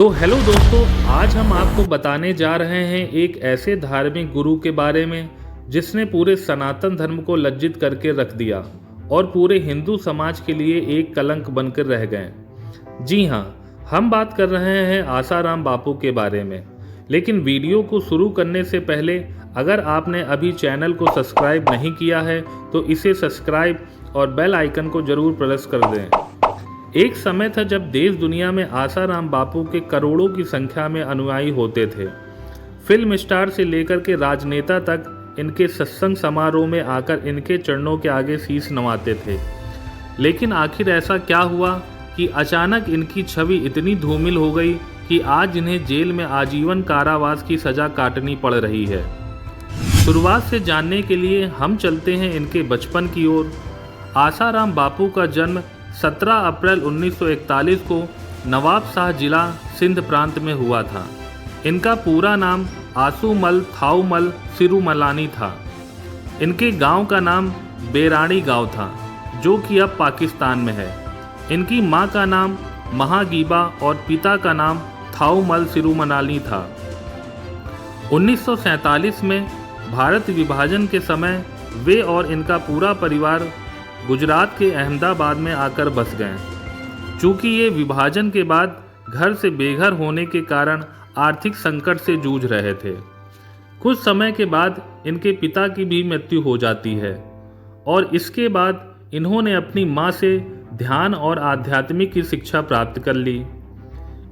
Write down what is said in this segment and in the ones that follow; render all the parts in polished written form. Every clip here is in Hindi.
तो हेलो दोस्तों, आज हम आपको बताने जा रहे हैं एक ऐसे धार्मिक गुरु के बारे में जिसने पूरे सनातन धर्म को लज्जित करके रख दिया और पूरे हिंदू समाज के लिए एक कलंक बनकर रह गए। जी हाँ, हम बात कर रहे हैं आसाराम बापू के बारे में। लेकिन वीडियो को शुरू करने से पहले अगर आपने अभी चैनल को सब्सक्राइब नहीं किया है तो इसे सब्सक्राइब और बेल आइकन को जरूर प्रेस कर दें। एक समय था जब देश दुनिया में आसाराम बापू के करोड़ों की संख्या में अनुयायी होते थे। फिल्म स्टार से लेकर के राजनेता तक इनके सत्संग समारोह में आकर इनके चरणों के आगे शीश नवाते थे। लेकिन आखिर ऐसा क्या हुआ कि अचानक इनकी छवि इतनी धूमिल हो गई कि आज इन्हें जेल में आजीवन कारावास की सजा काटनी पड़ रही है। शुरुआत से जानने के लिए हम चलते हैं इनके बचपन की ओर। आसाराम बापू का जन्म 17 अप्रैल 1941 को नवाब शाह जिला सिंध प्रांत में हुआ था। इनका पूरा नाम आसूमल थाऊमल सिरुमलानी था। इनके गांव का नाम बेरानी गांव था जो कि अब पाकिस्तान में है। इनकी मां का नाम महागीबा और पिता का नाम थाऊमल सिरुमलानी था। 1947 में भारत विभाजन के समय वे और इनका पूरा परिवार गुजरात के अहमदाबाद में आकर बस गए। चूँकि ये विभाजन के बाद घर से बेघर होने के कारण आर्थिक संकट से जूझ रहे थे। कुछ समय के बाद इनके पिता की भी मृत्यु हो जाती है और इसके बाद इन्होंने अपनी मां से ध्यान और आध्यात्मिक की शिक्षा प्राप्त कर ली।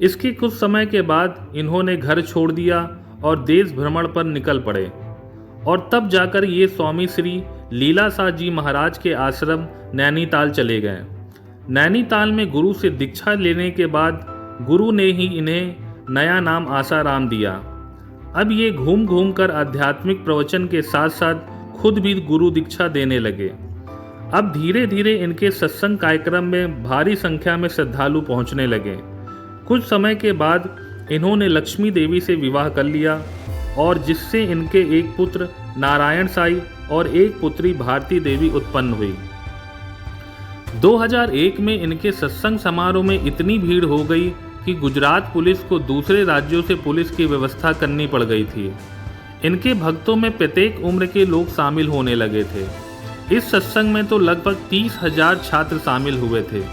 इसके कुछ समय के बाद इन्होंने घर छोड़ दिया और देश भ्रमण पर निकल पड़े और तब जाकर ये स्वामी श्री लीलाशाह जी महाराज के आश्रम नैनीताल चले गए। नैनीताल में गुरु से दीक्षा लेने के बाद गुरु ने ही इन्हें नया नाम आसाराम दिया। अब ये घूम घूम कर आध्यात्मिक प्रवचन के साथ साथ खुद भी गुरु दीक्षा देने लगे। अब धीरे धीरे इनके सत्संग कार्यक्रम में भारी संख्या में श्रद्धालु पहुंचने लगे। कुछ समय के बाद इन्होंने लक्ष्मी देवी से विवाह कर लिया और जिससे इनके एक पुत्र नारायण साई और एक पुत्री भारती देवी उत्पन्न हुई। 2001 में इनके सत्संग समारोह में इतनी भीड़ हो गई कि गुजरात पुलिस को दूसरे राज्यों से पुलिस की व्यवस्था करनी पड़ गई थी। इनके भक्तों में प्रत्येक उम्र के लोग शामिल होने लगे थे। इस सत्संग में तो लगभग 30,000 छात्र शामिल हुए थे।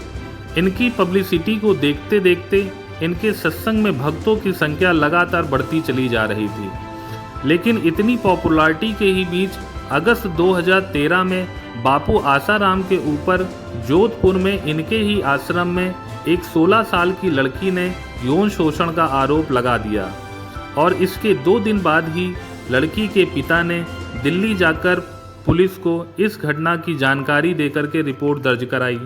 इनकी पब्लिसिटी को देखते देखते इनके सत्संग में भक्तों की संख्या लगातार बढ़ती चली जा रही थी। लेकिन इतनी पॉपुलैरिटी के ही बीच अगस्त 2013 में बापू आसाराम के ऊपर जोधपुर में इनके ही आश्रम में एक 16 साल की लड़की ने यौन शोषण का आरोप लगा दिया और इसके 2 दिन बाद ही लड़की के पिता ने दिल्ली जाकर पुलिस को इस घटना की जानकारी देकर के रिपोर्ट दर्ज कराई।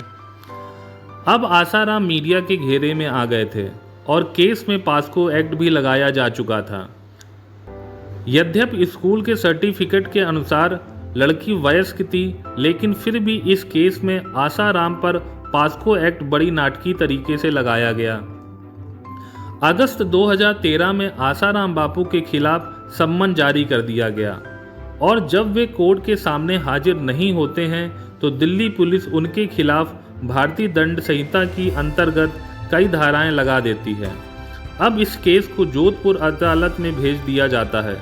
अब आसाराम मीडिया के घेरे में आ गए थे और केस में पॉस्को एक्ट भी लगाया जा चुका था। यद्यपि स्कूल के सर्टिफिकेट के अनुसार लड़की वयस्क थी, लेकिन फिर भी इस केस में आसाराम पर पॉस्को एक्ट बड़ी नाटकीय तरीके से लगाया गया। अगस्त 2013 में आसाराम बापू के खिलाफ सम्मन जारी कर दिया गया और जब वे कोर्ट के सामने हाजिर नहीं होते हैं तो दिल्ली पुलिस उनके खिलाफ भारतीय दंड संहिता की अंतर्गत कई धाराएं लगा देती है। अब इस केस को जोधपुर अदालत में भेज दिया जाता है।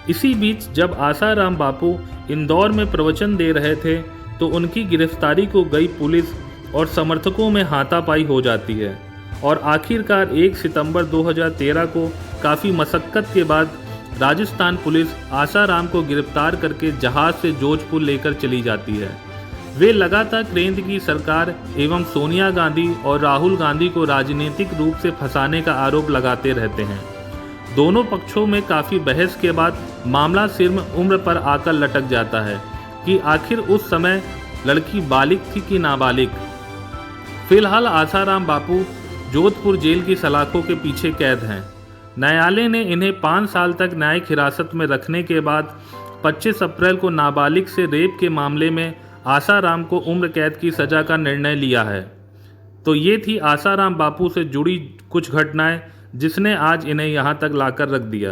इसी बीच जब आसाराम बापू इंदौर में प्रवचन दे रहे थे तो उनकी गिरफ्तारी को गई पुलिस और समर्थकों में हाथापाई हो जाती है और आखिरकार 1 सितंबर 2013 को काफ़ी मशक्क़त के बाद राजस्थान पुलिस आसाराम को गिरफ्तार करके जहाज़ से जोधपुर लेकर चली जाती है। वे लगातार केंद्र की सरकार एवं सोनिया गांधी और राहुल गांधी को राजनीतिक रूप से फंसाने का आरोप लगाते रहते हैं। दोनों पक्षों में काफ़ी बहस के बाद मामला सिर्फ उम्र पर आकर लटक जाता है कि आखिर उस समय लड़की बालिग थी कि नाबालिग। फिलहाल आसाराम बापू जोधपुर जेल की सलाखों के पीछे कैद हैं। न्यायालय ने इन्हें 5 साल तक न्यायिक हिरासत में रखने के बाद 25 अप्रैल को नाबालिग से रेप के मामले में आसाराम को उम्र कैद की सज़ा का निर्णय लिया है। तो ये थी आसाराम बापू से जुड़ी कुछ घटनाएं जिसने आज इन्हें यहाँ तक लाकर रख दिया।